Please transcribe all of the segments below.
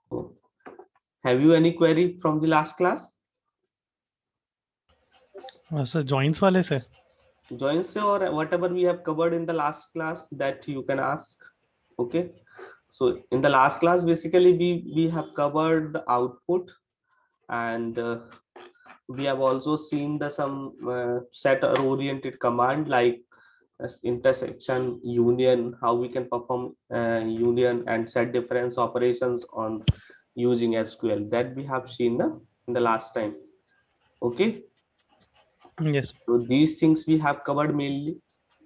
So, have you any query from the last class? Sir joints वाले से Join say or whatever we have covered in the last class that you can ask. Okay. So in the last class, basically we have covered the output, and we have also seen the some set or oriented command like intersection, union, how we can perform union and set difference operations on using SQL, that we have seen in the last time. Okay. Yes So these things we have covered mainly,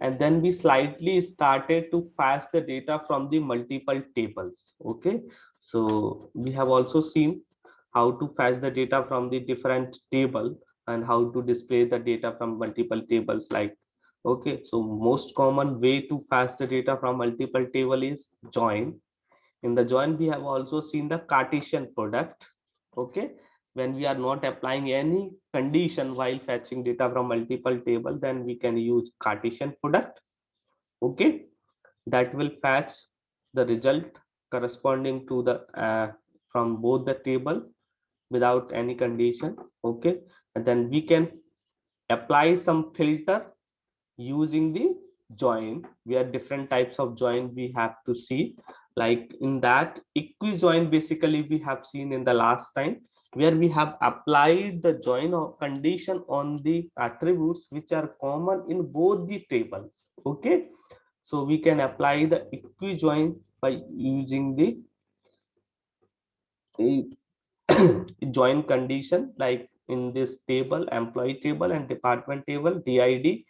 and then we slightly started to fetch the data from the multiple tables. Okay, so we have also seen how to fetch the data from the different table and how to display the data from multiple tables. Like, okay, so most common way to fetch the data from multiple table is join. In the join, we have also seen the Cartesian product. Okay, when we are not applying any condition while fetching data from multiple table, then we can use Cartesian product. Okay, that will fetch the result corresponding to the from both the table without any condition. Okay, and then we can apply some filter using the join. We have different types of join we have to see. Like in that equi join, basically we have seen in the last time, where we have applied the join or condition on the attributes which are common in both the tables. Okay, so we can apply the equi join by using the join condition, like in this table, employee table and department table, did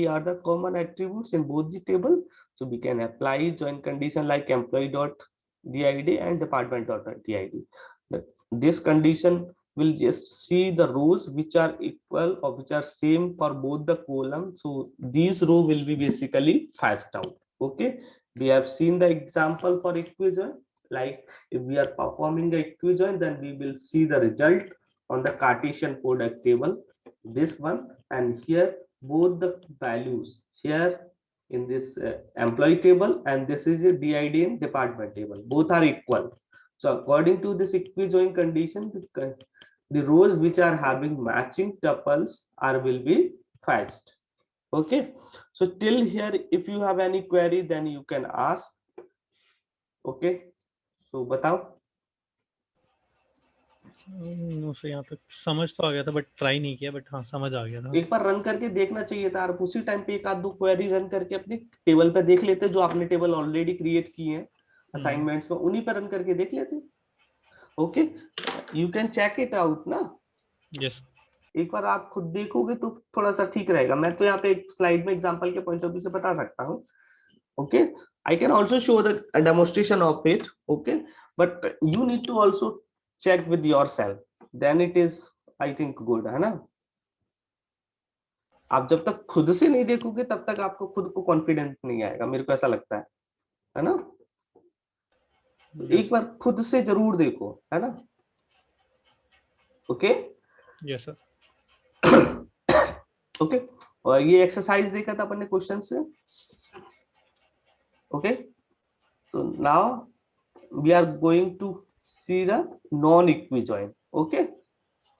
are the common attributes in both the table. So we can apply join condition like employee dot did and department dot did. This condition will just see the rows which are equal or which are same for both the columns. So these row will be basically fetched out. Okay, we have seen the example for equation. Like if we are performing the equijoin, then we will see the result on the Cartesian product table, this one, and here both the values here in this employee table, and this is a did in department table, both are equal. So according to this equijoin condition, the rows which are having matching tuples are will be fetched. Okay, so till here, if you have any query, then you can ask. Okay, so batao. Sir यहाँ तक समझ तो आ गया था but try नहीं किया but हाँ समझ आ गया था एक बार रन करके देखना चाहिए था, आप उसी टाइम पे एक आध दो क्वेरी रन करके अपने टेबल पे देख लेते, जो आपने टेबल ऑलरेडी क्रिएट किए हैं असाइनमेंट्स में, उन्हीं पे रन करके देख लेते. Okay, you can check it out ना. यस एक बार आप खुद देखोगे तो थोड़ा सा ठीक रहेगा. मैं तो यहाँ पे एक स्लाइड में एग्जांपल के पॉइंट ऑफ व्यू से बता सकता हूँ. Okay, I can also show the demonstration of it. Okay, but you need to also check with yourself, then it is I think good, है ना. आप जब तक खुद से नहीं देखोगे तब तक आपको खुद को कॉन्फिडेंस नहीं आएगा, मेरे को ऐसा लगता है ना. एक बार खुद से जरूर देखो, है ना. ओके. यस सर ओके, और ये एक्सरसाइज देखा था अपन ने क्वेश्चन से. Okay, so now we are going to see the non equijoin. Okay,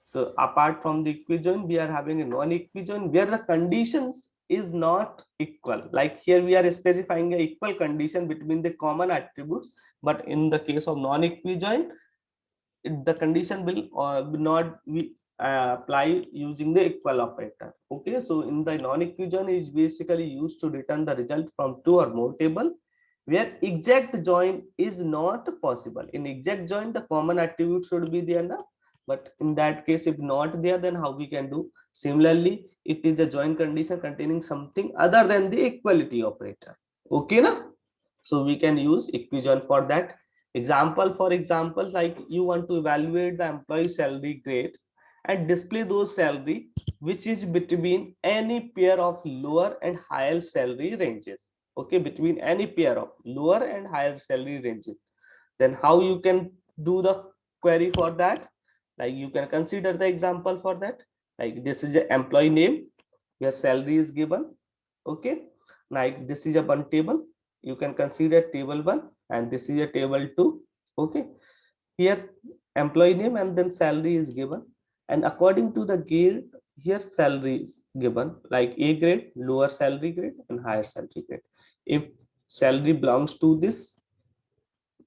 so apart from the equijoin, we are having a non-equijoin where the conditions is not equal. Like here we are specifying a equal condition between the common attributes, but in the case of non-equijoin, the condition will not be apply using the equal operator. Okay, so in the non-equijoin is basically used to return the result from two or more table, where exact join is not possible. In exact join, the common attribute should be there now, but in that case, if not there, then how we can do? Similarly, it is a join condition containing something other than the equality operator. Okay, na? So we can use equijoin for that. Example, for example, like you want to evaluate the employee salary grade and display those salary which is between any pair of lower and higher salary ranges. Okay, between any pair of lower and higher salary ranges. Then how you can do the query for that? Like you can consider the example for that. Like this is the employee name, your salary is given. Okay, like this is a one table, you can consider table 1, and this is a table 2. Okay, here employee name and then salary is given, and according to the grade here salary is given, like A grade, lower salary grade, and higher salary grade. If salary belongs to this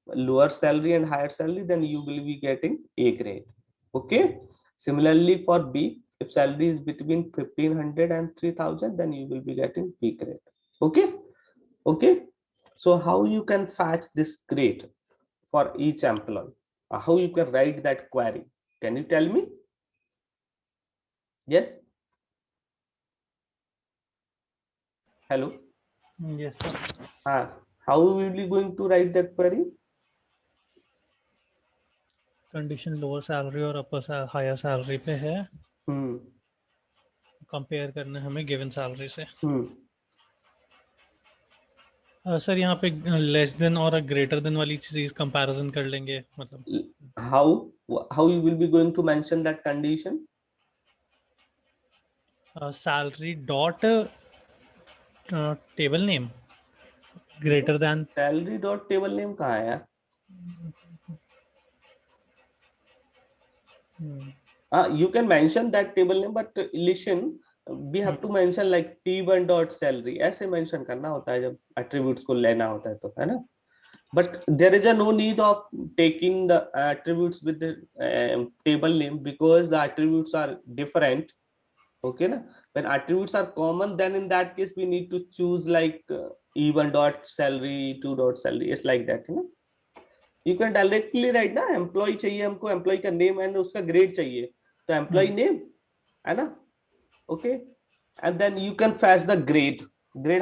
lower salary and higher salary, then you will be getting A grade. Okay. Similarly for B, if salary is between 1500 and 3000, then you will be getting B grade. Okay. Okay. So how you can fetch this grade for each employee? How you can write that query? Can you tell me? Yes. Hello. Yes sir. How will you going to write that query? Condition lower salary और अपर higher salary पे है, Hmm. Compare करना है हमें given salary से। Hmm. Sir यहाँ पे less than और ग्रेटर देन वाली चीज कंपैरिजन कर लेंगे, मतलब How you will be going to mention that condition? Salary dot table name greater than. Salary dot table name कहाँ है यार? You can mention that table name, but listen, we have to mention like T1 dot salary, ऐसे mention करना होता है जब attributes को लेना होता है तो, है ना? But there is a no need of taking the attributes with the table name, because the attributes are different. Okay na? When attributes are common, then in that case we need to choose like E1 dot salary, 2 dot salary. It's like that, you know? You can directly write ना, employ चाहिए हमको, employ का name and उसका grade चाहिए, तो employ name है ना. Okay. And then you can fetch the grade.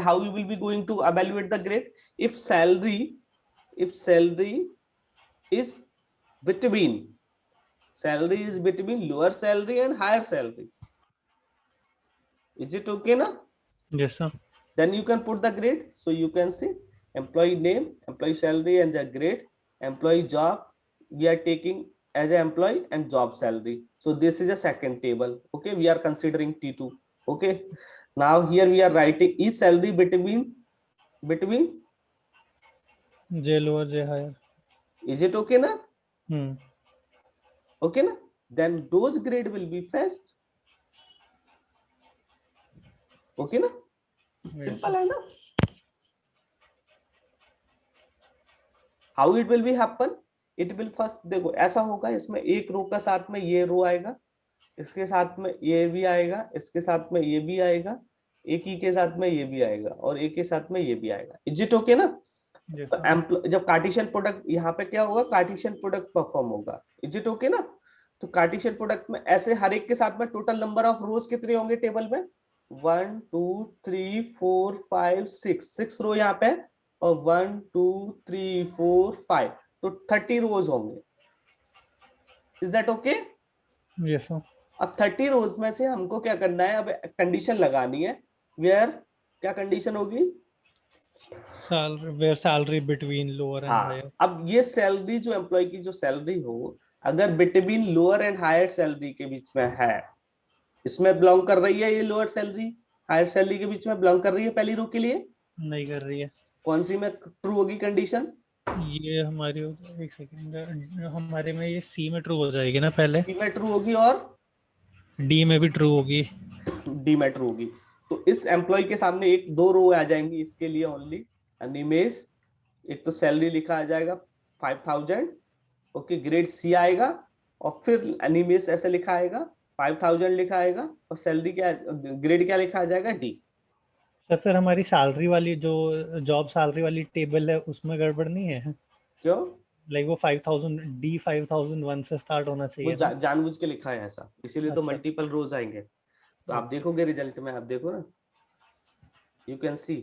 How you will be going to evaluate the grade? If salary is between lower salary and higher salary, is it okay na? Yes sir. Then you can put the grade. So you can see employee name, employee salary, and the grade. Employee job we are taking as an employee, and job salary. So this is a second table. Okay, we are considering T2. Okay, now here we are writing is salary between J lower J higher. is it okay na? Okay na? Then those grade will be fetched. Okay na? Simple है ना? How it will be happen? It will first, देखो ऐसा होगा, इसमें एक रो का साथ में ये रो आएगा, इसके साथ में ये भी आएगा, इसके साथ में ये भी आएगा, एक ही के साथ में ये भी आएगा, और एक के साथ में ये भी आएगा. इज इट ओके ना? तो जब कार्टेशियन प्रोडक्ट यहाँ पे क्या होगा, कार्टेशियन प्रोडक्ट परफॉर्म होगा. इज इट ओके ना? तो कार्टेशियन प्रोडक्ट में ऐसे हर एक के साथ में टोटल नंबर ऑफ रोज कितने होंगे टेबल में? 1 2 3 4 5 6 रो यहाँ पे, और 1 2 3 4 5, तो 30 रोज होंगे. Is that okay? Yes sir. अब 30 रोज में से हमको क्या करना है, अब कंडीशन लगानी है. वेयर क्या कंडीशन होगी? Where salary between lower and higher. अब ये सैलरी जो एम्प्लॉय की जो सैलरी हो, अगर between lower and higher salary के बीच में है, इसमें बिलोंग कर रही है ये लोअर सैलरी हायर सैलरी के बीच में बिलोंग कर रही है पहली रो के लिए? नहीं कर रही है। कौन सी में ट्रू होगी कंडीशन? ये हमारी, एक सेकंड, हमारे में ये सी में ट्रू हो जाएगी ना, पहले सी में ट्रू होगी और डी में भी ट्रू होगी, डी में ट्रू होगी. तो इस एम्प्लॉय के सामने एक दो रो आ जाएंगी इसके लिए ओनली. अनिमेश, एक तो सैलरी लिखा आ जाएगा 5000. ओके, ग्रेड सी आएगा, और फिर अनिमेश ऐसे लिखा आएगा 5000 लिखा आएगा, और सैलरी क्या, ग्रेड क्या लिखा आ जाएगा? डी. तो फिर हमारी सैलरी वाली जो जॉब सैलरी वाली टेबल है उसमें गड़बड़ नहीं है? क्यों? लाइक वो 5000 डी 5001 से स्टार्ट होना वो चाहिए था। जानबूझ के लिखा है ऐसा, इसीलिए तो अच्छा। मल्टीपल रोज आएंगे. तो आप देखोगे रिजल्ट में, आप देखो ना, यू कैन सी.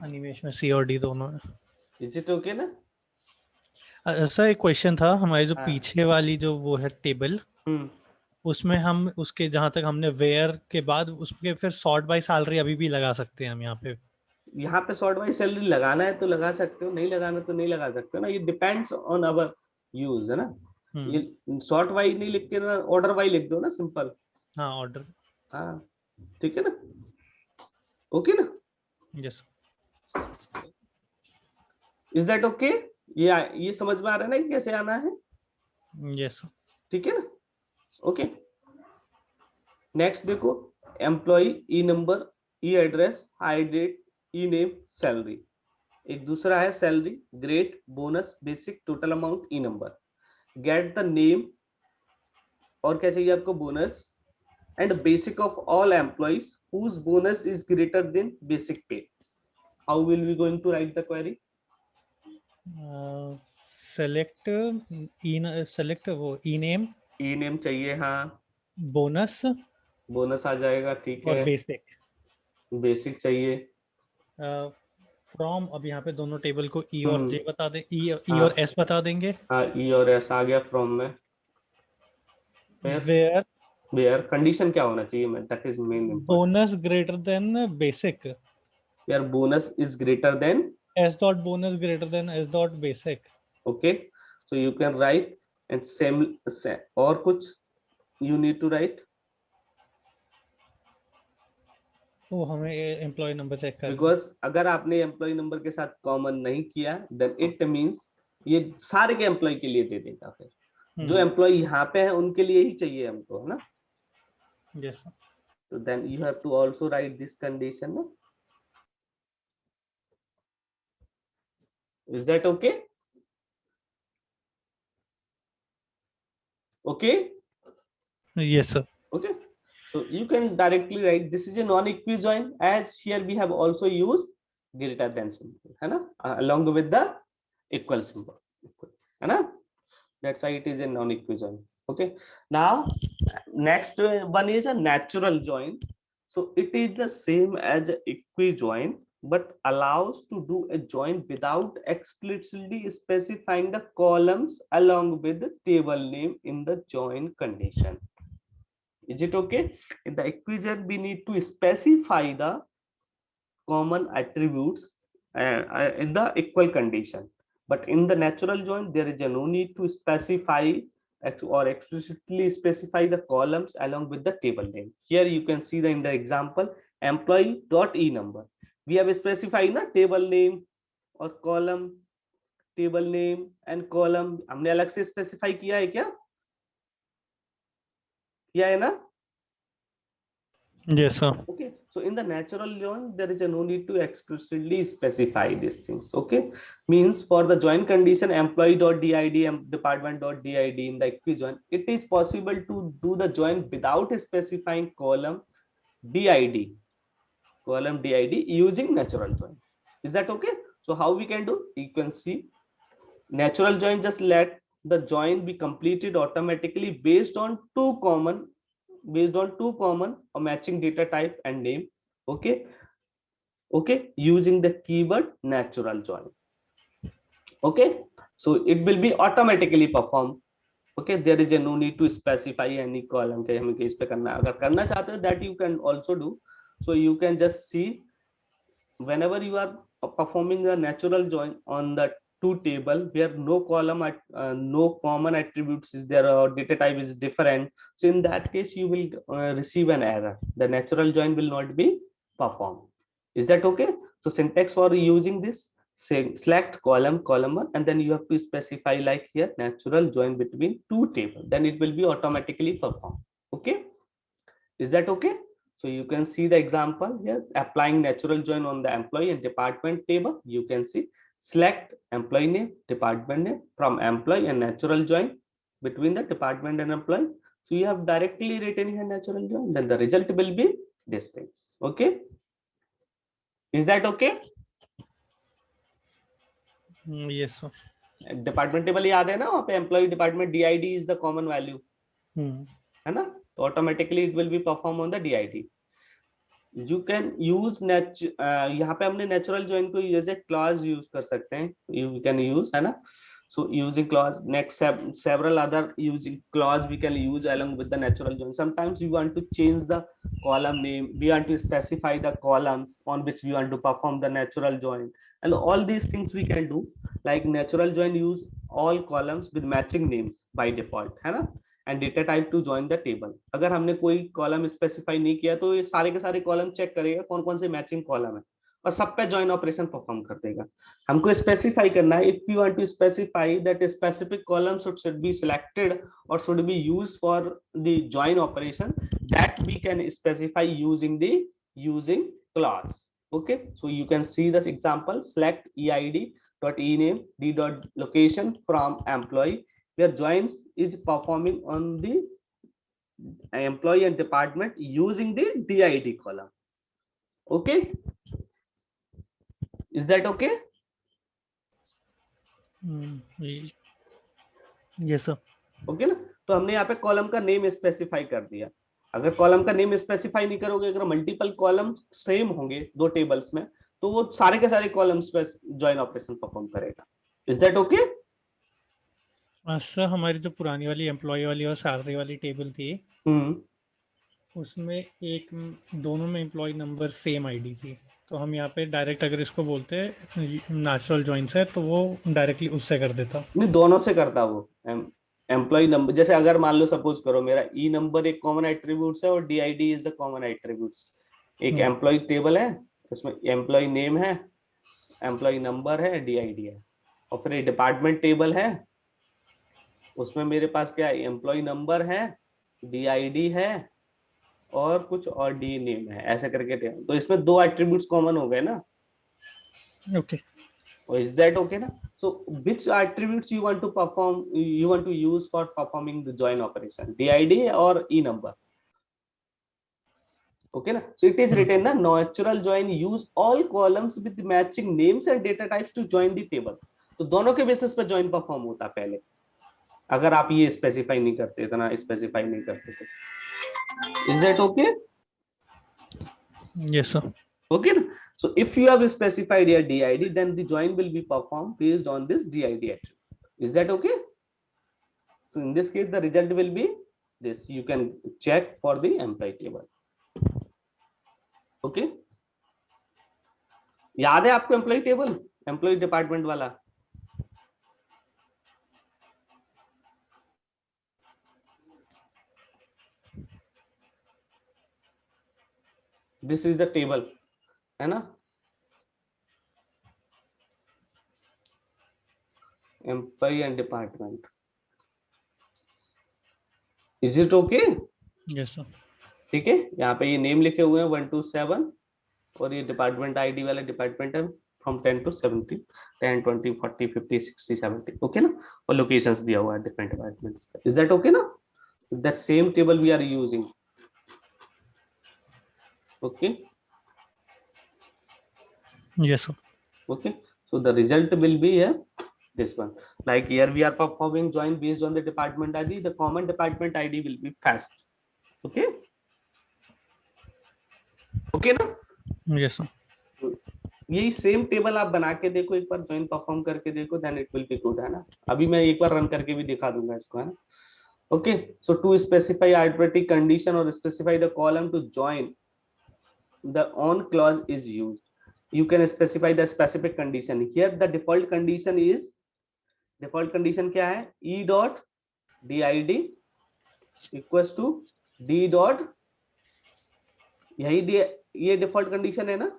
एनिमेशन में सी और डी दोनों है। इज इट ओके ना? सर एक क्वेश्चन था, हमारी जो हाँ. पीछे वाली जो वो है टेबल, उसमें हम उसके जहां तक हमने वेयर के बाद उसके फिर सॉर्ट बाय सैलरी अभी भी लगा सकते हैं हम यहाँ पे? यहाँ पे सॉर्ट बाय सैलरी लगाना है तो लगा सकते हो, नहीं लगाना तो नहीं लगा सकते हो ना. ये डिपेंड्स ऑन अवर यूज, है ना. ये सॉर्ट वाई नहीं लिख के ना, ऑर्डर वाई लिख दो ना, सिंपल. हाँ ऑर्डर। हाँ, ठीक है ना? ओके ना? यस। Is that okay? ये समझ में आ रहा है ना कि कैसे आना है? यस ठीक है ना? ओके, नेक्स्ट देखो, एम्प्लॉय ई नंबर, ई एड्रेस, हाई डेट, ई नेम, सैलरी। एक दूसरा है salary, grade, bonus, basic, total amount, E number. Get the name, और क्या चाहिए आपको? Bonus and basic of all employees whose bonus is greater than basic pay. How will we going to write the query? Select select वो ई name, ई name चाहिए, हाँ, bonus bonus आ जाएगा, ठीक और है, बेसिक। बेसिक चाहिए, फ्रॉम, अब यहाँ पे दोनों टेबल को ई और जे हम्म, बता दे, ई और हाँ एस बता देंगे। हाँ, ई और एस आ गया फ्रॉम में। फिर वेयर वेयर कंडीशन क्या होना चाहिए? मैं that is main important. Bonus greater than basic, यार bonus is greater than, S dot bonus greater than S dot basic. Okay, so you can write and same, और कुछ you need to right, तो हमें employ number check करना है। Because अगर आपने employ number के साथ कॉमन नहीं किया देन इट मींस ये सारे के एम्प्लॉय के लिए दे देगा, फिर जो एम्प्लॉय यहाँ पे है उनके लिए ही चाहिए हमको, है ना? यस तो then you have to also write this condition, ना? Is that okay? Okay, yes sir. okay, so you can directly write this is a non-equi join, as here we have also used greater than symbol, है ना, along with the equal symbol, है ना? That's why it is a non-equi join. Okay, now next one is a natural join. So it is the same as a equi join but allows to do a join without explicitly specifying the columns along with the table name in the join condition. Is it okay? In the equijoin we need to specify the common attributes in the equal condition, but in the natural join there is a no need to specify or explicitly specify the columns along with the table name. Here you can see the in the example employee dot e number, we have specified na table name और column, table name and column हमने अलग से specify किया है क्या? किया है ना? Yes sir. Okay, so in the natural join there is a no need to explicitly specify these things. Okay, means for the join condition employee.did and department.did in the equijoin, it is possible to do the join without specifying column did, using natural join. Is that okay? So how we can do? You can see natural join just let the join be completed automatically based on two common or matching data type and name. Okay, okay, using the keyword natural join. Okay, so it will be automatically performed. Okay, there is a no need to specify any column के हमें इस पे करना है, अगर करना चाहते हो that you can also do. So you can just see whenever you are performing a natural join on the two table where no column at no common attributes is there or data type is different, so in that case you will receive an error, the natural join will not be performed. Is that okay? So syntax for using this, say select column one and then you have to specify like here natural join between two tables, then it will be automatically performed. Okay, is that okay? So you can see the example here, applying natural join on the employee and department table. You can see select employee name, department name from employee and natural join between the department and employee. So you have directly written here natural join, then the result will be this things. Okay, is that okay? Yes sir. Department table याद है ना, वहाँ पे employ department DID is the common value, है ना? तो automatically it will be perform on the DID. You can use यहाँ पे हमने नेचुरल जॉइन को एज ए क्लॉज यूज कर सकते हैं, यू कैन यूज, है ना? So using clause, next several other using clause we can use along with the natural join. Sometimes we want to change the column name, we want to specify the columns on which we want to perform the natural join, and all these things we can do. Like natural join use all columns with matching names by default, है ना? And data type two join the table, अगर हमने कोई column specify नहीं किया तो ये सारे के सारे कॉलम चेक करेगा कौन कौन से मैचिंग कॉलम है, और सब पे ज्वाइन ऑपरेशन परफॉर्म कर देगा। हमको स्पेसिफाई करना है, if you want to specify that specific column should be selected or should be used for the join operation, that we can specify using class. Okay, so you can see this example: select eid dot ename d dot location from employee, where joins is performing on the employee and department using the did column. Okay, is that okay? Yes sir. Okay ना, तो हमने यहाँ पे column का name specify कर दिया। अगर column का नेम स्पेसिफाई नहीं करोगे, अगर मल्टीपल कॉलम सेम होंगे दो टेबल्स में, तो वो सारे के सारे कॉलम्स पे ज्वाइन ऑपरेशन परफॉर्म करेगा। Is that okay? सर हमारी जो पुरानी वाली एम्प्लॉय वाली और सैलरी वाली टेबल थी, उसमें एक दोनों में एम्प्लॉय नंबर सेम आईडी थी, तो हम यहाँ पे डायरेक्ट अगर इसको बोलते नेचुरल जॉइन से, तो वो डायरेक्टली उससे कर देता। नहीं, दोनों से करता वो। एम्प्लॉय नंबर, जैसे अगर मान लो सपोज करो मेरा ई नंबर एक कॉमन एट्रीब्यूट्स है और DID is the common attributes. एक एम्प्लॉय टेबल है, उसमें एम्प्लॉय नेम है, एम्प्लॉय नंबर है, डीआईडी है, और फिर एक डिपार्टमेंट टेबल है, उसमें मेरे पास क्या है, एम्प्लॉय नंबर है, डीआईडी है और कुछ और डी नेम है, ऐसे करके थे। तो इसमें दो एट्रीब्यूट्स कॉमन हो गए ना। Okay, is that okay na? So which attributes you want to perform, you want to use for performing the join operation, did or e number? Okay na, so it is written na, natural join use all columns with matching names and data types to join the table. तो दोनों के basis पे join perform होता पहले, अगर आप ये specify नहीं करते, इतना स्पेसिफाई नहीं करते तो। Is that okay? Yes sir. Okay, so if you have specified your did, then the join will be performed based on this did attribute. Is that okay? So in this case the result will be this. You can check for the employee table. Okay, याद है आपको employ table, employ department वाला? This is the table, है ना, employ and department. Is it okay? Yes sir. ठीक है, यहाँ पे ये नेम लिखे हुए हैं 1 to 7 और ये डिपार्टमेंट आईडी वाला डिपार्टमेंट है फ्रॉम 10 to 17, 10, 20, 40, 50, 60, 70। ओके ना, और लोकेशंस दिया हुआ है different departments. Is that okay ना? That same table we are using. Okay, yes sir. okay, so the result will be here, this one. Like here we are performing join based on the department id, the common department id will be fast. Okay, okay ना? Yes sir. यही same table आप बना के देखो, एक बार join perform करके देखो, then it will be good, है ना। अभी मैं एक बार रन करके भी दिखा दूंगा इसको, है ना। Okay, so to specify arbitrary condition और specify the column to join, the on clause is used. You can specify the specific condition. Here the default condition is, default condition क्या है, e dot did equals to d dot, यही ये default condition है ना?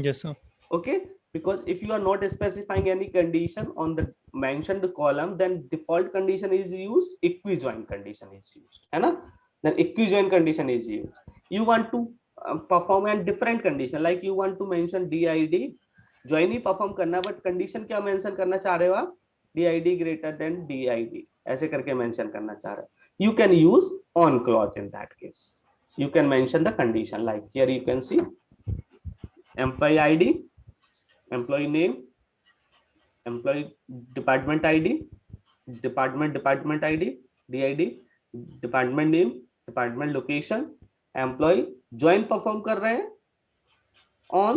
Yes sir. Okay, because if you are not specifying any condition on the mentioned column, then default condition is used, equijoin condition is used, है ना? Then equijoin condition is used. You want to perform a different condition, like you want to mention did, join he perform करना, but condition क्या mention करना चाह रहे हो आप, did greater than did, ऐसे करके मेंशन करना चाह रहे हो. You can use on clause in that case. You can mention the condition, like here you can see employee id, employee name, employee department id, department id, did, department name, department location, employee, join perform कर रहे हैं on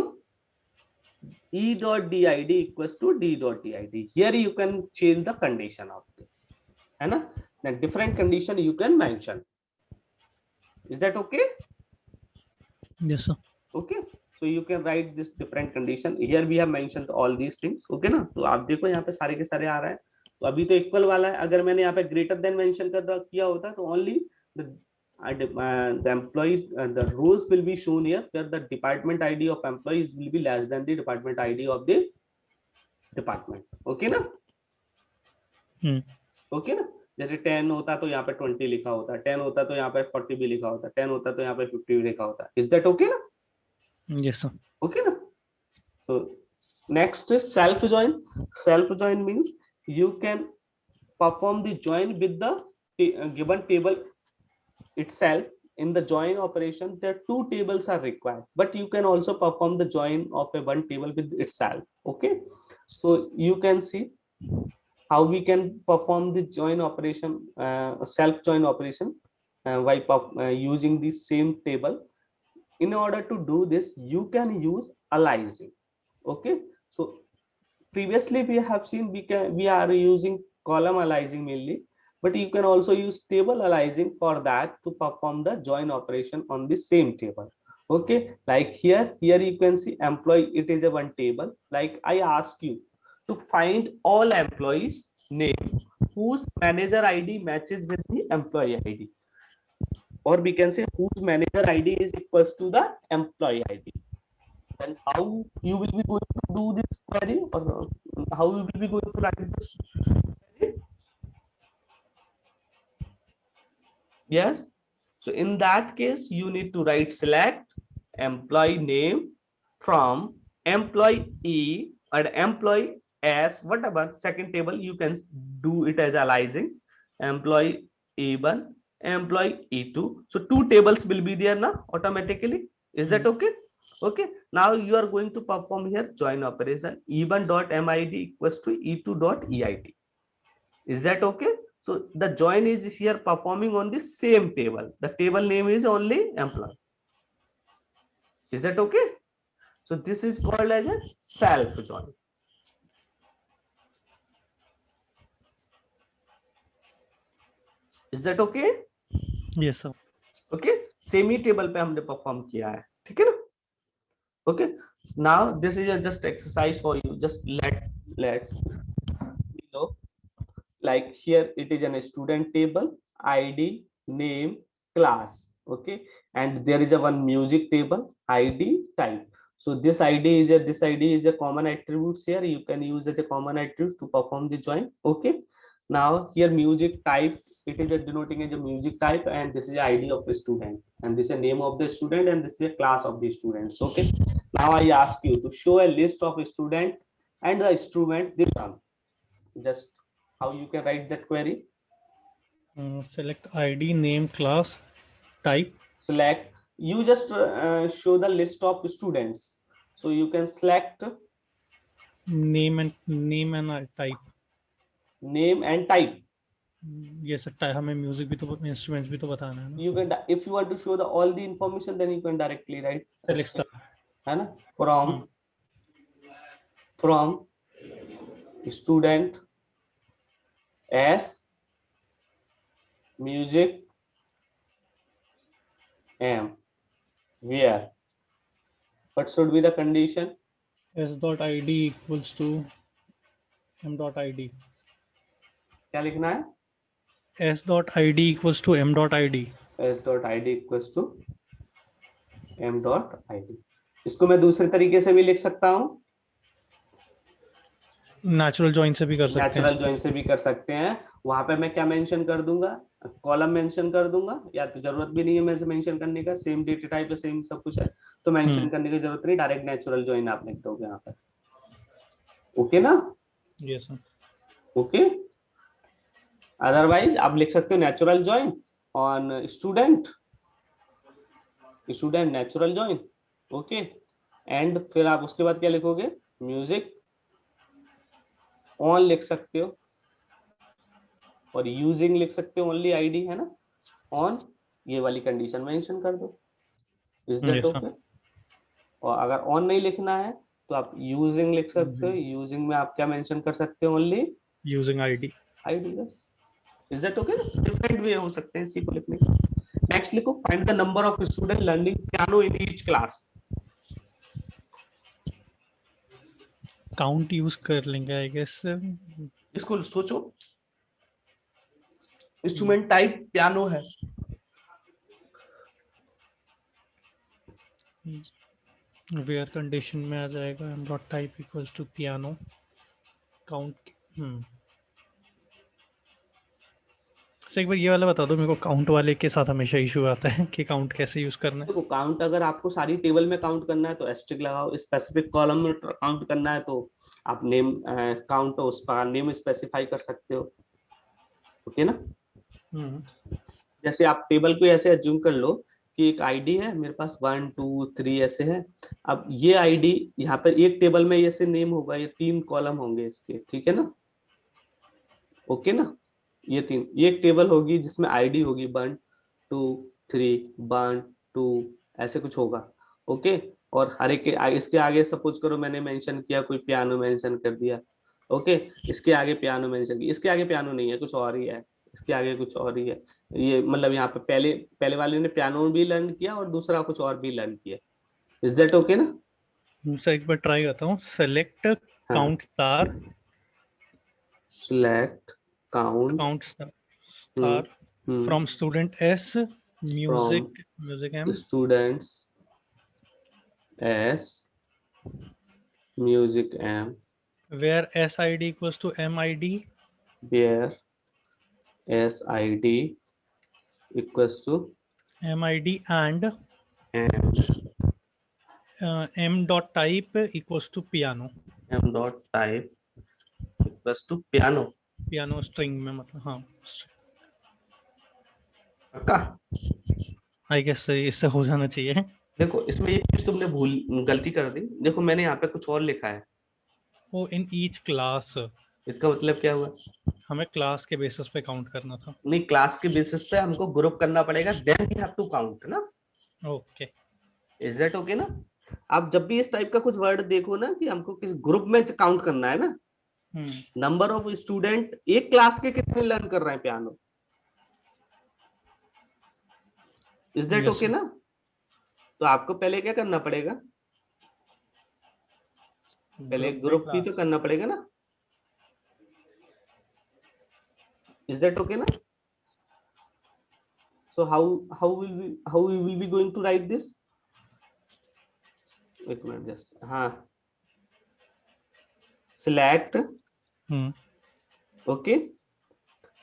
e dot did equals to d dot did. Here you can change the condition of this, है ना. Then different condition you can mention. Is that okay? Yes sir. Okay, so you can write this different condition. Here we have mentioned all these things. Okay ना, तो आप देखो यहाँ पे सारे के सारे आ रहा है. तो अभी तो इक्वल वाला है, अगर मैंने यहाँ पे ग्रेटर देन मेंशन कर किया होता तो only the employees, the rows will be shown here where the department ID of employees will be less than the department ID of the department. Okay ना? ओके ना? जैसे 10 होता तो यहाँ पे 20 लिखा होता, 10 होता तो यहाँ पे 40 भी लिखा होता, 10 होता तो यहाँ पे 50 भी लिखा होता. इज दैट ओके ना? Yes sir. ओके ना? So next is self join. Self join means you can perform the join with the given table itself. In the join operation there are two tables are required, but you can also perform the join of a one table with itself. Okay, so you can see how we can perform the join operation, self join operation, by using the same table. In order to do this you can use aliasing. Okay, so previously we have seen we are using column aliasing mainly, but you can also use table aliasing for that to perform the join operation on the same table. Okay, like here you can see employee, it is a one table. Like I ask you to find all employees name whose manager ID matches with the employee ID, or we can say whose manager ID is equals to the employee ID. And how you will be going to do this query, or how you will be going to write this query? Yes, so in that case you need to write select employee name from employee E or employee S, whatever second table you can do it as aliasing, employee E1, employee E2. So two tables will be there now automatically. Is that okay? Okay, now you are going to perform here join operation E1.mid equals to E2.eid. Is that okay? So the join is here performing on the same table. The table name is only employee. Is that okay? So this is called as a self join. Is that okay? Yes sir. Okay, same ही table पे हमने perform किया है, ठीक है ना? Okay, now this is a just exercise for you. Just let you know, like here it is a student table, ID, name, class. Okay, and there is a one music table, ID, type. So this ID is a common attributes here. You can use as a common attributes to perform the join. Okay, now here music type, it is a denoting as a music type, and this is the ID of the student, and this is the name of the student, and this is a class of the students. Okay, now I ask you to show a list of a student and the instrument they run. Just how you can write that query? Select ID, name, class, type. Select, you just show the list of students, so you can select name and type. Name and type. ये सकता है, हमें music भी तो instruments भी तो बताना है ना. You can, if you want to show the all the information, then you can directly write Select star. है ना, from student as music M, where, what should be the condition? S.id equals to M.id. क्या लिखना है? S.id equals to M.id. S.id equals to M.id. इसको मैं दूसरे तरीके से भी लिख सकता हूँ, नेचुरल जॉइन से भी कर सकते हैं. नेचुरल जॉइन से भी कर सकते हैं. वहां पे मैं क्या मेंशन कर दूंगा? कॉलम मेंशन कर दूंगा, या तो जरूरत भी नहीं है मैं मेंशन करने का, सेम डेटा टाइप है, सेम सब कुछ है, तो मेंशन करने की जरूरत नहीं, डायरेक्ट नेचुरल जॉइन आप लिख दोगे यहाँ पर. ओके ना? Yes sir. ओके, अदरवाइज आप लिख सकते हो natural join on student natural join. Okay, and फिर आप उसके बाद क्या लिखोगे? म्यूजिक ऑन लिख सकते हो, और यूजिंग लिख सकते हो, ओनली आईडी है ना, ऑन, ये वाली कंडीशन मेंशन कर दो. Is that okay? और अगर ऑन नहीं लिखना है तो आप यूजिंग लिख सकते हो. यूजिंग में आप क्या मेंशन कर सकते हो? Only using ID. बस. Is that okay? Different way हो सकते हैं इसी को लिखने का. नेक्स्ट लिखो, find the number of student learning piano in each class. Count use कर लेंगे आई गेस. इसको सोचो, इंस्ट्रूमेंट टाइप पियानो है, वेयर कंडीशन में आ जाएगा M dot type equals to piano count. एक बार ये वाला बता दो मेरे को, काउंट वाले के साथ हमेशा इशू आता है कि काउंट कैसे यूज करना है। देखो काउंट अगर आपको सारी टेबल में काउंट करना है तो एस्ट्रिक लगाओ, स्पेसिफिक कॉलम में काउंट करना है तो आप नेम काउंट उस पर नेम स्पेसिफाई कर सकते हो। ओके ना। जैसे आप टेबल को ऐसे एज्यूम कर लो कि एक आईडी है मेरे पास 1 2 3 ऐसे है। अब ये आईडी यहाँ पर एक टेबल में ऐसे नेम होगा, ये 3 कॉलम होंगे इसके, ठीक है ना। ओके ना। ये एक टेबल होगी जिसमें आईडी होगी 1 2 3 1 2 ऐसे कुछ होगा। ओके। और हर एक के इसके आगे सपोज करो मैंने मेंशन किया, कोई पियानो मेंशन कर दिया। ओके। इसके आगे पियानो मेंशन किया, इसके आगे पियानो नहीं है, कुछ और ही है। इसके आगे कुछ और ही है। ये मतलब यहाँ पे पहले पहले वाले ने पियानो भी लर्न किया और दूसरा कुछ और भी लर्न किया। इज दैट ओके ना। दूसरा एक बार ट्राई करता हूँ। सेलेक्ट हाँ। Count star, select count. Count hmm star hmm from student S, from music music M, students S music M where S I D equals to M I D, where sid equals to M I D and and M dot type equals to piano. m dot type equals to piano। Piano string में मतलब, हाँ पक्का। I guess इससे हो जाना चाहिए। देखो इसमें एक चीज तुमने भूल गलती कर दी, देखो मैंने यहाँ पे कुछ और लिखा है। वो इन ईच क्लास, इसका मतलब क्या हुआ। हमें क्लास के बेसिस पे काउंट करना था। नहीं, क्लास के बेसिस पे हमको ग्रुप करना पड़ेगा, then we have to count ना। ओके। इज दैट ओके ना। आप जब भी इस टाइप का कुछ वर्ड देखो ना कि हमको किस ग्रुप में काउंट करना है ना, नंबर ऑफ स्टूडेंट एक क्लास के कितने लर्न कर रहे हैं piano. Is that yes okay ना। तो आपको पहले क्या करना पड़ेगा, पहले ग्रुप बाय ग्रुप भी क्लास। तो करना पड़ेगा ना। इज दैट ओके ना। So how we will be going to write this. एक मिनट जस्ट, हाँ। सिलेक्ट। ओके।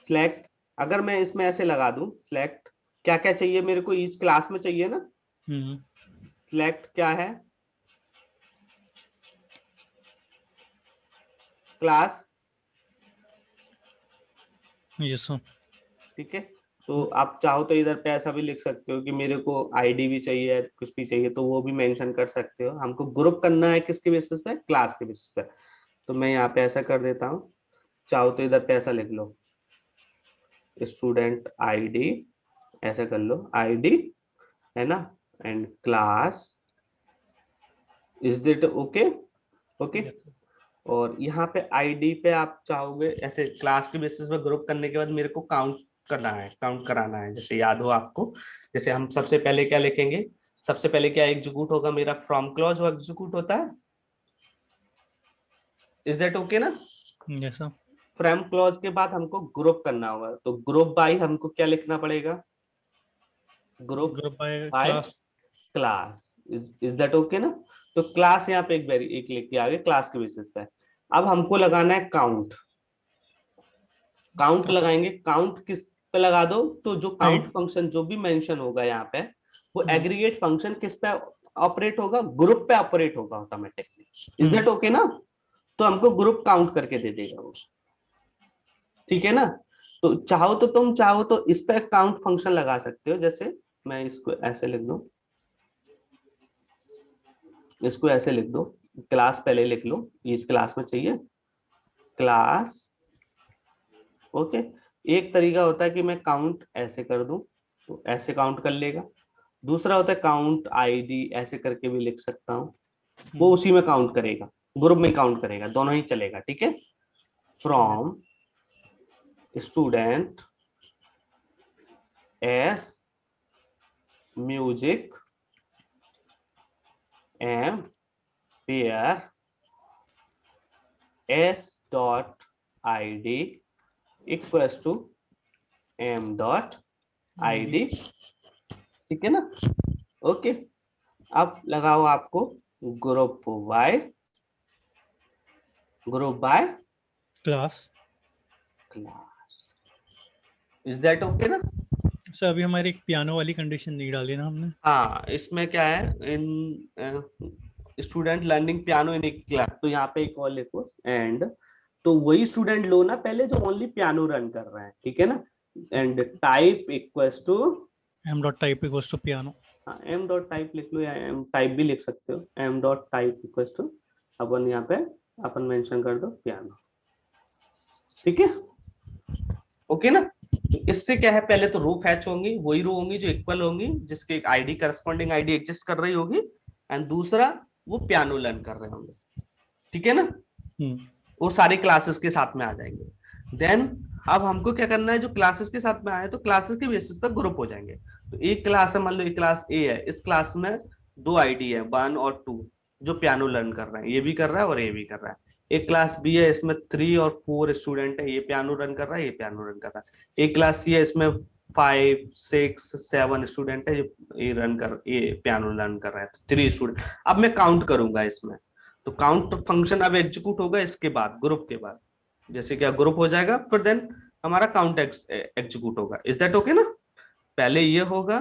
सिलेक्ट। अगर मैं इसमें ऐसे लगा दूं सिलेक्ट, क्या क्या चाहिए मेरे को ईच क्लास में चाहिए ना। सिलेक्ट क्या है, क्लास। Yes sir. ठीक है। तो आप चाहो तो इधर पे ऐसा भी लिख सकते हो कि मेरे को आईडी भी चाहिए, कुछ भी चाहिए तो वो भी मेंशन कर सकते हो। हमको ग्रुप करना है किसके बेसिस पे, क्लास के बेसिस पे। तो मैं यहाँ पे ऐसा कर देता हूँ, चाहो तो इधर पे ऐसा लिख लो स्टूडेंट आईडी, ऐसा कर लो आईडी, है ना, and class. Is that okay. Okay. और यहाँ पे आईडी पे आप चाहोगे ऐसे क्लास के बेसिस पे ग्रुप करने के बाद मेरे को काउंट करना है, काउंट कराना है, जैसे याद हो आपको। जैसे हम सबसे पहले क्या लिखेंगे, सबसे पहले क्या एग्जीक्यूट होगा मेरा, फ्रॉम क्लॉज वो एग्जीक्यूट होता है। इज दैट ओके ना। Yes sir. फ्रॉम क्लॉज के बाद हमको ग्रुप करना होगा, तो ग्रुप बाय हमको क्या लिखना पड़ेगा, group group by by class. Class. Is that okay ना। तो क्लास यहाँ पे एक लिख के आगे क्लास के बेसिस पे। अब हमको लगाना है काउंट। काउंट लगाएंगे, काउंट किस पे लगा दो, तो जो काउंट फंक्शन जो भी मेंशन होगा यहाँ पे, वो एग्रीगेट फंक्शन किस पे ऑपरेट होगा, ग्रुप पे ऑपरेट होगा ऑटोमेटिकली। इज दैट ओके ना। तो हमको ग्रुप काउंट करके दे देगा वो, ठीक है ना। तो तुम चाहो तो इस पे काउंट फंक्शन लगा सकते हो, जैसे मैं इसको ऐसे लिख दूं, इसको ऐसे लिख दो, क्लास पहले लिख लो, इस क्लास में चाहिए क्लास। ओके। एक तरीका होता है कि मैं काउंट ऐसे कर दूं तो ऐसे काउंट कर लेगा। दूसरा होता है काउंट आईडी, ऐसे करके भी लिख सकता हूँ, वो उसी में काउंट करेगा, ग्रुप में काउंट करेगा, दोनों ही चलेगा, ठीक है। From student S music M where S dot ID equals to M dot ID, ठीक है ना। ओके। अब लगाओ आपको group by class. Class. Is that okay ना? सर अभी हमारी एक पियानो वाली कंडीशन नहीं डाली ना हमने। हाँ, इसमें क्या है, इन स्टूडेंट लर्निंग पियानो इन एक क्लास, तो यहाँ पे एक और लिखो एंड, तो वही स्टूडेंट लो ना पहले जो ओनली पियानो रन कर रहे हैं, ठीक है ना? And type equals to, M dot type equals to piano. हाँ एम डॉट टाइप लिख लो या एम टाइप भी लिख सकते हो, M dot type equals to, अपन यहाँ पे अपन मेंशन कर दो पियानो, ठीक है? ओके ना? तो इससे क्या है, पहले तो रो फैच होंगी, वही रो होंगी जो इक्वल होंगी, जिसके एक आईडी करस्पॉन्डिंग आईडी एग्जिस्ट कर रही होगी, एंड दूसरा वो पियानो लर्न कर रहे होंगे, ठीक है ना? वो सारी क्लासेस के साथ में आ जाएंगे। देन अब हमको क्या करना है, जो क्लासेस के साथ में आए तो क्लासेस के बेसिस पर ग्रुप हो जाएंगे। तो एक क्लास है, मान लो एक क्लास ए है, इस क्लास में दो आईडी है 1 और 2, जो पियानो लर्न कर रहे हैं, ये भी कर रहा है और ये भी कर रहा है। एक क्लास बी है, इसमें 3 और 4 स्टूडेंट है, ये पियानो रन कर रहा है, ये पियानो रन कर रहा है। एक क्लास सी है, इसमें 5 6 7 स्टूडेंट है, ये पियानो लर्न कर रहा है, 3 स्टूडेंट। अब मैं काउंट करूंगा इसमें, तो काउंट फंक्शन अब एग्जीक्यूट होगा इसके बाद, ग्रुप के बाद, जैसे क्या ग्रुप हो जाएगा, फिर देन हमारा काउंट एग्जीक्यूट होगा। इज दैट ओके ना? पहले ये होगा,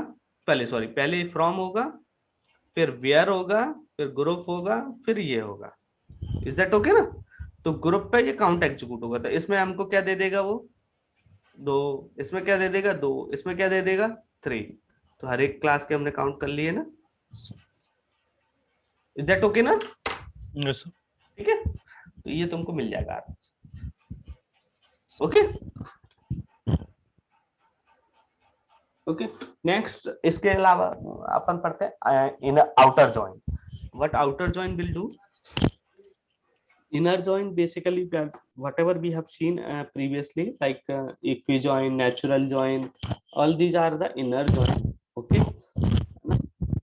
पहले फ्रॉम होगा, फिर वेयर होगा, फिर ग्रुप होगा, फिर ये होगा। इज दैट ओके ना? तो ग्रुप पे ये काउंट एग्जीक्यूट होगा, तो इसमें हमको क्या दे देगा वो, 2, इसमें क्या दे देगा 2, इसमें क्या दे देगा 3। तो हर एक क्लास के हमने काउंट कर लिए ना। इज दैट ओके ना? यस। ठीक है, तो ये तुमको मिल जाएगा। Okay okay. नेक्स्ट इसके अलावा अपन पढ़ते हैं इन outer join. What outer join will do? Inner join basically whatever we have seen previously, like equijoin, natural join, all these are the inner join. Okay,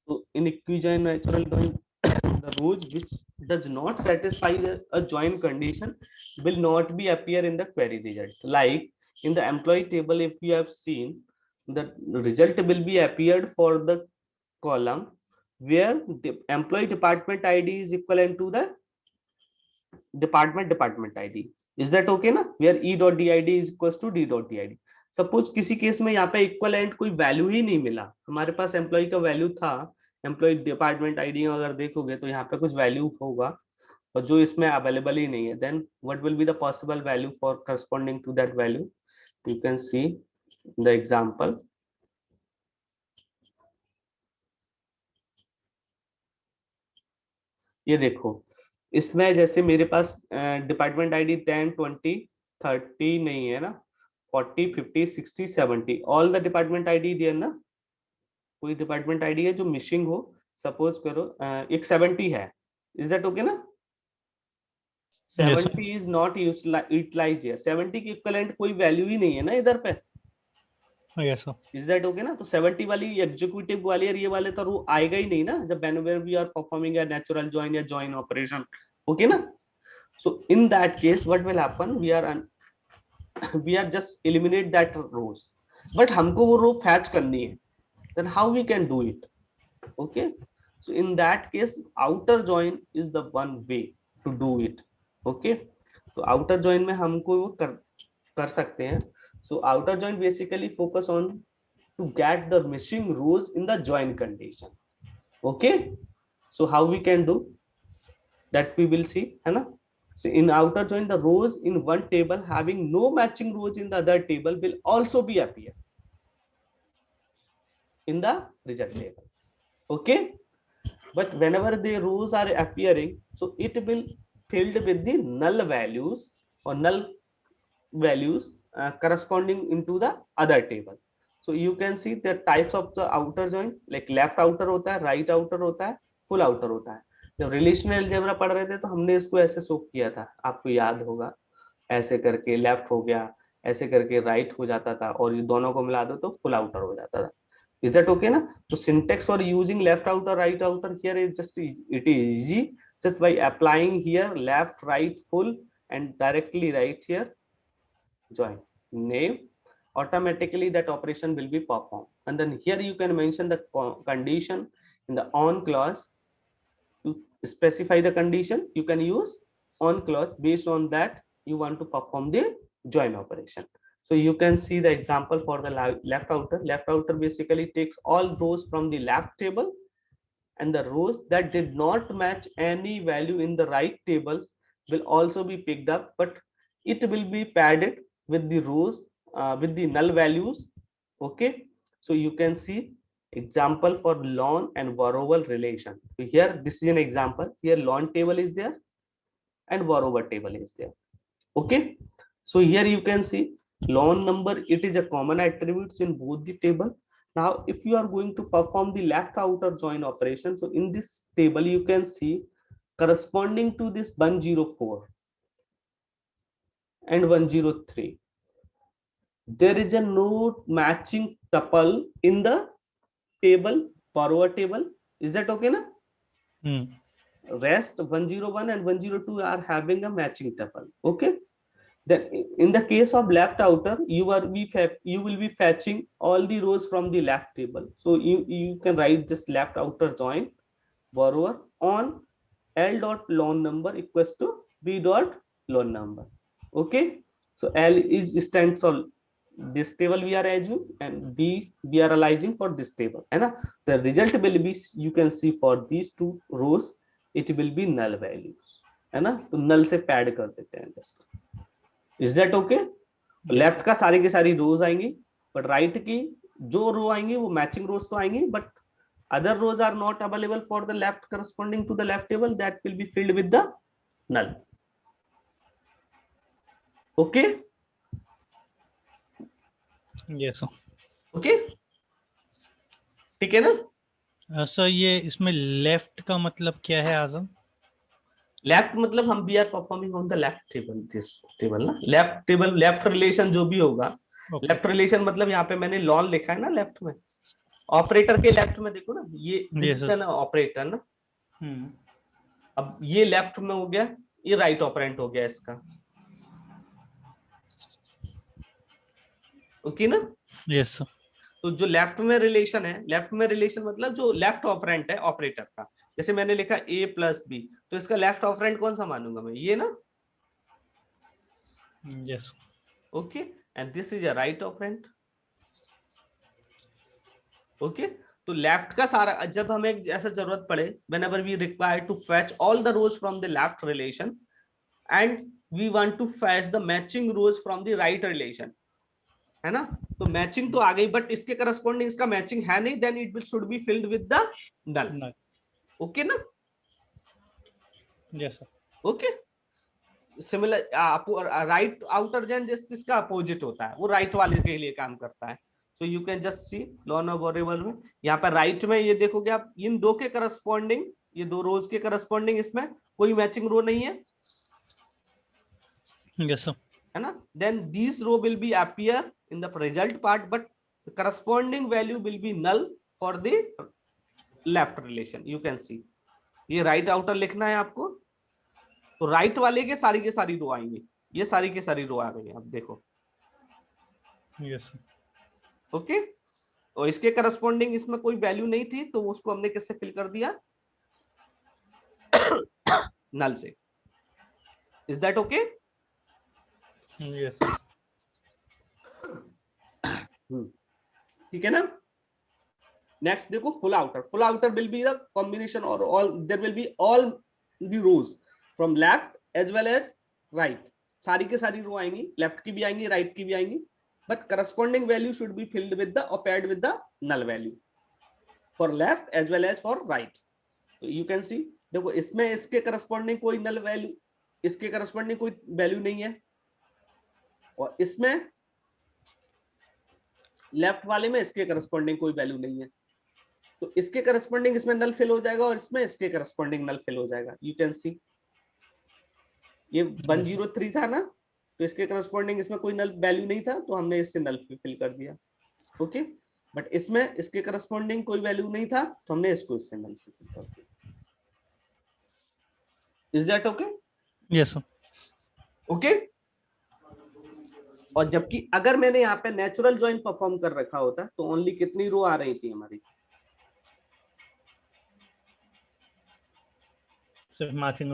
so in equijoin, natural join, the rows which does not satisfy a join condition will not be appear in the query result. Like in the employee table, if you have seen, the result will be appeared for the column where the employee department id is equivalent to the department id. Is that okay ना? Where e dot did is equals to d dot did. Suppose किसी case में यहाँ पे equivalent कोई value ही नहीं मिला, हमारे पास employ का वैल्यू था, एम्प्लॉय डिपार्टमेंट आईडी अगर देखोगे तो यहाँ पे कुछ वैल्यू होगा, और जो इसमें अवेलेबल ही नहीं है, then what will be the possible value for corresponding to that value? You can see the example. ये देखो, इसमें जैसे मेरे पास डिपार्टमेंट आईडी 10 20 30 नहीं है ना, 40 50 60 70 ऑल द डिपार्टमेंट आईडी दिया ना। कोई डिपार्टमेंट आईडी है जो मिसिंग हो, सपोज करो एक 70 है। इज दैट ओके ना? Yes 70 is not utilised here, 70 की इक्विवेलेंट कोई वैल्यू ही नहीं है ना इधर पे। Sir. Yes sir. Is that okay ना? तो 70 वाली एग्जीक्यूटिव वाली और ये वाले तो रो आएगा ही नहीं ना, जब whenever we are performing a natural join या जॉइन ऑपरेशन। ओके ना? So in that case, what will happen? We are just eliminate that rows. But हमको वो row fetch करनी है. Then how we can do it? Okay. So in that case, outer join is the one way to do it. Okay. तो outer join में हमको वो कर सकते हैं. So outer join basically focus on to get the missing rows in the join condition. Okay. So how we can do that we will see, है ना? So in outer join, the rows in one table having no matching rows in the other table will also be appear in the result table. Okay, but whenever the rows are appearing, so it will filled with the null values or null values corresponding into the other table. So you can see the types of the outer join, like left outer होता है, right outer होता है, full outer होता है। जब relational algebra पढ़ रहे थे तो हमने इसको ऐसे शो किया था, आपको याद होगा, ऐसे करके लेफ्ट हो गया, ऐसे करके राइट हो जाता था, और ये दोनों को मिला दो तो फुल आउटर हो जाता था। इज दैट ओके ना? तो syntax for using left outer right outer here is just it is easy, just by applying here left right full and directly right here join name, automatically that operation will be performed. And then here you can mention the condition in the on clause to specify the condition, you can use on clause. Based on that, you want to perform the join operation. So you can see the example for the left outer. Left outer basically takes all rows from the left table, and the rows that did not match any value in the right tables will also be picked up, but it will be padded with the rows with the null values. Okay, so you can see example for loan and borrower relation. So here this is an example. Here loan table is there and borrower table is there. Okay, so here you can see loan number, it is a common attributes in both the table. Now if you are going to perform the left outer join operation, so in this table you can see corresponding to this 104 and 103, there is a no matching tuple in the table, borrower table. Is that okay na? Rest 101 and 102 are having a matching tuple. Okay, then in the case of left outer, you will be fetching all the rows from the left table. So you can write this left outer join borrower on L dot loan number equals to B dot loan number. Okay, so L is stands for this table we are adding, and B we are aligning for this table, and the result will be, you can see for these two rows it will be null values, है ना? तो null से pad कर देते हैं just. Is that okay? Left का सारी की सारी रोज आएंगी, बट राइट की जो रो आएंगी वो मैचिंग रोज तो आएंगी, but other rows are not available for the left corresponding to the left table, that will be filled with the null. Okay, yes sir. Okay, ठीक है ना? सर ये इसमें लेफ्ट का मतलब क्या है आजम? लेफ्ट मतलब हम we are performing on the left table, this table ना, लेफ्ट टेबल लेफ्ट रिलेशन जो भी होगा, लेफ्ट रिलेशन मतलब यहाँ पे मैंने लॉन लिखा है ना लेफ्ट में, ऑपरेटर के लेफ्ट में देखो ना, ये दिस इज ना ऑपरेटर ना, अब ये लेफ्ट में हो गया, ये राइट ऑपरेंट हो गया इसका. ओके ना? Yes sir. तो जो लेफ्ट में रिलेशन है, लेफ्ट में रिलेशन मतलब जो लेफ्ट ऑपरेंट है ऑपरेटर का, जैसे मैंने लिखा a प्लस बी, तो इसका लेफ्ट ऑपरेंट कौन सा मानूंगा मैं, ये ना? Yes. Okay, and this is a right operand. Okay, तो लेफ्ट का सारा, जब हमें ऐसा जरूरत पड़े, whenever we require to fetch all the rows from the left relation and we want to fetch the matching rows from the right relation, है ना? तो मैचिंग तो आ गई, बट इसके करस्पॉन्डिंग इसका मैचिंग है नहीं, then it will should be filled with the null. Okay ना? Yes sir. Okay, similar right outer join जिसका अपोजिट होता है वो राइट वाले के लिए काम करता है. सो you can just see lawn of variable में, यहाँ पर राइट में ये देखोगे आप, इन दो के करस्पॉन्डिंग, ये दो रोज के करस्पॉन्डिंग इसमें कोई मैचिंग रो नहीं है. Yes sir. है ना? Then this row will be appear in the result part, but the corresponding value will be null for the left relation. You can see, ये राइट आउटर लिखना है आपको, तो राइट वाले के सारी रो आएंगे, ये सारी के सारी रो आ गई, आप देखो. Yes sir. ओके, और इसके करस्पॉन्डिंग इसमें कोई वैल्यू नहीं थी, तो उसको हमने किससे फिल कर दिया? नल से. Is that okay? यस. ठीक है ना? नेक्स्ट देखो full outer. Full outer will be the combination और all, there will be all the rows from left as well as right. सारी के सारी रो आएंगी, लेफ्ट की भी आएंगी, राइट की भी आएंगी, but corresponding value should be filled with the or paired with the null value for left as well as for right. So you can see, देखो इसमें इसके corresponding कोई null value, इसके corresponding कोई value नहीं है, और इसमें लेफ्ट वाले में इसके corresponding कोई value नहीं है, तो इसके corresponding इसमें null fill हो जाएगा और इसमें इसके corresponding null fill हो जाएगा. You can see ये 103 था ना, तो इसके करस्पॉन्डिंग इसमें कोई नल वैल्यू नहीं था, तो हमने इससे नल फिल कर दिया. ओके, बट इसमें इसके करस्पॉन्डिंग कोई वैल्यू नहीं था, तो हमने इसको इससे नल से फिल कर दिया. Is that okay? Yes sir. Okay, और जबकि अगर मैंने यहाँ पे नेचुरल जॉइन परफॉर्म कर रखा होता, तो ओनली कितनी रो आ रही थी हमारी? सिर्फ मैचिंग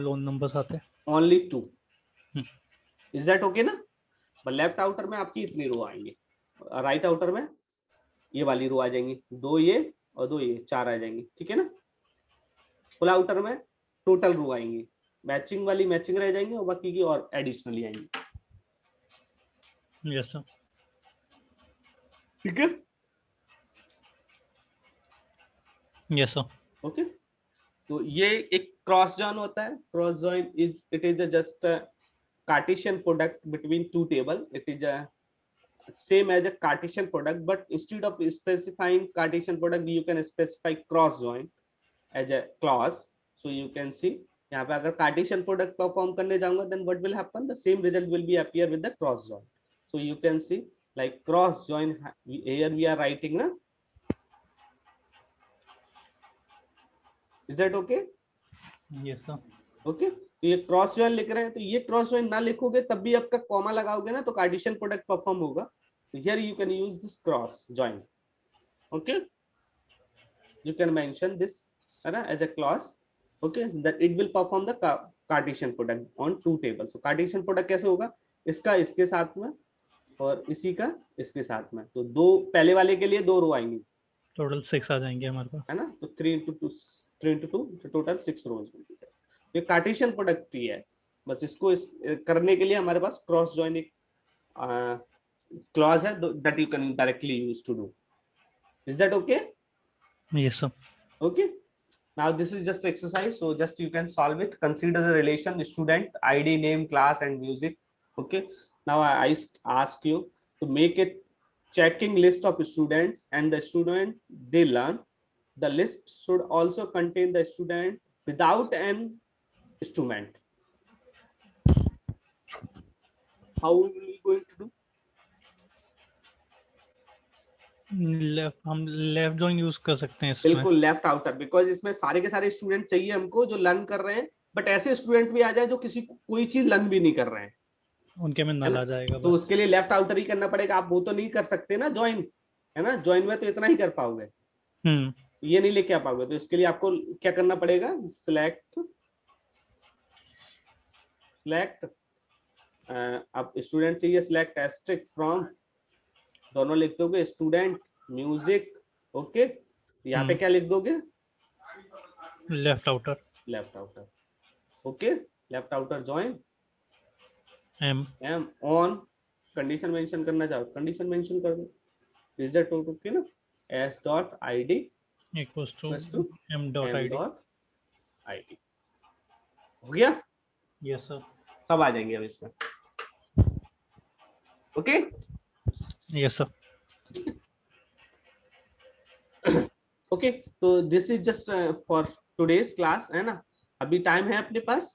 लोन नंबर्स आते हैं। Only 2। Hmm. Is that okay ना? लेफ्ट आउटर में आपकी इतनी रो आएंगी, राइट आउटर में ये वाली रो आ जाएंगी, 2 ये और 2 ये, 4 आ जाएंगी, ठीक है ना? फुल आउटर में टोटल रो आएंगी, मैचिंग वाली मैचिंग रह जाएंगी और बाकी की और एडिशनली आएंगी। Yes sir. ठीक है? Yes sir. ओके, तो ये एक क्रॉस जॉइन होता है। Cross join is it is just Cartesian product between two table. It is same as a Cartesian product, but instead of specifying Cartesian product you can specify cross join as a clause. So you can see यहाँ पे अगर Cartesian product perform करने जाऊंगा then what will happen, the same result will be appear with the cross join. So you can see like cross join, here we are writing na, is that okay? Yes sir. Okay, तो ये cross join लिख रहे हैं, तो ये cross join ना लिखोगे तब भी आपका कॉमा लगाओगे ना तो कार्टेशियन प्रोडक्ट परफॉर्म होगा। तो here you can use this cross join. Okay, you can mention this है ना as a clause, okay, that it will perform the Cartesian product on two tables. So Cartesian product कैसे होगा, इसका इसके साथ में और इसी का इसके साथ में, तो दो पहले वाले के लिए 2 रो आएंगी, टोटल 6 आ जाएंगे हमारे पास, है ना? तो 3 into 2 टोटल 6 रोज। ये कार्टेशियन प्रोडक्ट ही है, बस इसको करने के लिए हमारे पास क्रॉस जॉइन एक क्लॉज है that you can directly use to do. Is that okay? Yes sir. Okay, now this is just exercise, so just you can solve it. Consider the relation student id, name, class and music. Okay, now I ask you to make a checking list of students and the student they learn. The list should also contain the student without an instrument. How we will going to do? हम left join use कर सकते हैं इसमें। बिल्कुल left outer, because इसमें सारे के सारे स्टूडेंट चाहिए हमको जो लर्न कर रहे हैं, बट ऐसे स्टूडेंट भी आ जाए जो किसी कोई चीज लर्न भी नहीं कर रहे हैं, उनके में नल आ जाएगा तो बस। उसके लिए लेफ्ट आउटर ही करना पड़ेगा। आप वो तो नहीं कर सकते ना ज्वाइन, है ना? ज्वाइन में तो इतना ही कर पाओगे, ये नहीं लेके आ पाओगे, तो इसके लिए आपको क्या करना पड़ेगा, सिलेक्ट अब स्टूडेंट चाहिए, सिलेक्ट एस्ट्रिक फ्रॉम, दोनों लिख दोगे, स्टूडेंट म्यूजिक। ओके, यहाँ पे क्या लिख दोगे, left outer. Left outer. Okay, left outer join M on, condition mention करना चाहो कंडीशन मेंशन कर दो, इज दैट ओके ना? S dot I D equals to M dot I D. हो गया? Yes sir. सब आ जाएंगे अब इसमें। Okay, yes sir. ओके, तो this is just for today's class, है ना? अभी टाइम है अपने पास